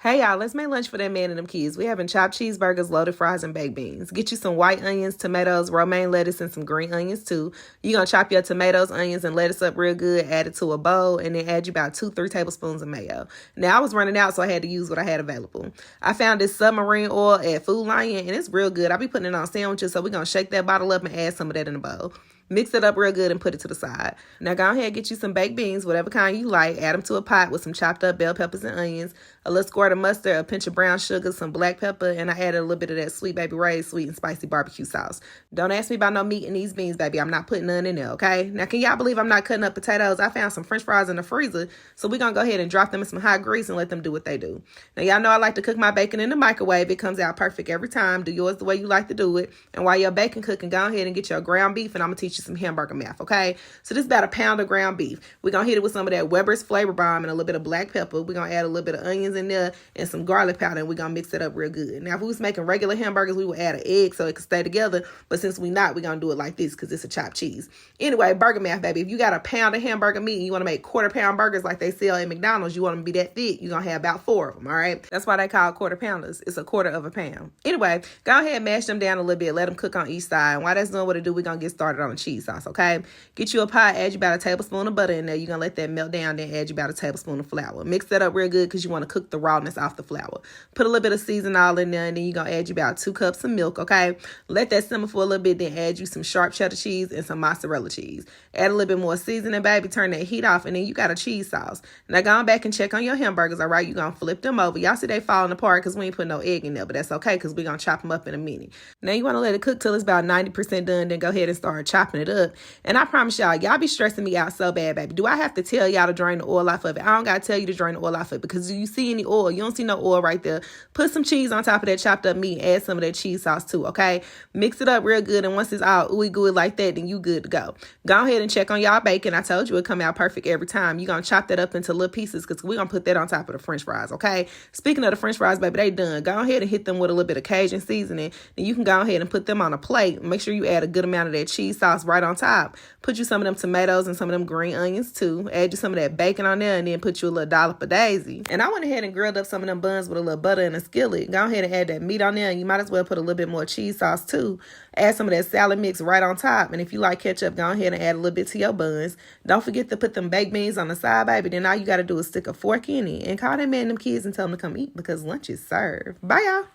Hey y'all, let's make lunch for that man and them kids. We having chopped cheeseburgers, loaded fries, and baked beans. Get you some white onions, tomatoes, romaine lettuce, and some green onions too. You're going to chop your tomatoes, onions, and lettuce up real good, add it to a bowl, and then add you about 2-3 tablespoons of mayo. Now, I was running out, so I had to use what I had available. I found this submarine oil at Food Lion, and it's real good. I'll be putting it on sandwiches, so we're going to shake that bottle up and add some of that in the bowl. Mix it up real good and put it to the side. Now go ahead and get you some baked beans, whatever kind you like. Add them to a pot with some chopped up bell peppers and onions, a little squirt of mustard, a pinch of brown sugar, some black pepper, and I added a little bit of that Sweet Baby Ray's sweet and spicy barbecue sauce. Don't ask me about no meat in these beans, baby. I'm not putting none in there, okay? Now can y'all believe I'm not cutting up potatoes? I found some french fries in the freezer, so we're going to go ahead and drop them in some hot grease and let them do what they do. Now y'all know I like to cook my bacon in the microwave. It comes out perfect every time. Do yours the way you like to do it. And while your bacon cooking, go ahead and get your ground beef, and I'm going to teach you some hamburger math. Okay, so this is about a pound of ground beef. We're going to hit it with some of that Weber's Flavor Bomb and a little bit of black pepper. We're going to add a little bit of onions in there and some garlic powder, and we're going to mix it up real good. Now, if we was making regular hamburgers, we would add an egg so it could stay together. But since we're not, we're going to do it like this because it's a chopped cheese. Anyway, burger math, baby. If you got a pound of hamburger meat and you want to make quarter-pound burgers like they sell at McDonald's, you want them to be that thick, you're going to have about 4 of them, all right? That's why they call quarter pounders. It's a quarter of a pound. Anyway, go ahead and mash them down a little bit. Let them cook on each side. And while that's doing what it do, we're going to get started on the cheese sauce, okay? Get you a pot, add you about a tablespoon of butter in there. You're going to let that melt down, then add you about a tablespoon of flour. Mix that up real good because you want to cook the rawness off the flour. Put a little bit of seasoning all in there, and then you're going to add you about 2 cups of milk, okay? Let that simmer for a little bit, then add you some sharp cheddar cheese and some mozzarella cheese. Add a little bit more seasoning, baby. Turn that heat off, and then you got a cheese sauce. Now, go on back and check on your hamburgers, all right? You're going to flip them over. Y'all see they falling apart because we ain't put no egg in there, but that's okay because we're going to chop them up in a minute. Now, you want to let it cook till it's about 90% done, then go ahead and start chopping it up. And I promise y'all be stressing me out so bad, baby. Do I have to tell y'all to drain the oil off of it? I don't got to tell you to drain the oil off of it because do you see any oil? You don't see no oil right there. Put some cheese on top of that chopped up meat. Add some of that cheese sauce too, okay? Mix it up real good, and once it's all ooey gooey like that, then you good to go. Go ahead and check on y'all bacon. I told you it come out perfect every time. You're going to chop that up into little pieces because we're going to put that on top of the french fries, okay? Speaking of the french fries, baby, they done. Go ahead and hit them with a little bit of Cajun seasoning. Then you can go ahead and put them on a plate. Make sure you add a good amount of that cheese sauce right on top. Put you some of them tomatoes and some of them green onions too. Add you some of that bacon on there, and then put you a little dollop of daisy. And I went ahead and grilled up some of them buns with a little butter in a skillet. Go ahead and add that meat on there, and you might as well put a little bit more cheese sauce too. Add some of that salad mix right on top. And if you like ketchup, go ahead and add a little bit to your buns. Don't forget to put them baked beans on the side, baby. Then all you got to do is stick a fork in it and call that man and them kids and tell them to come eat because lunch is served. Bye, y'all.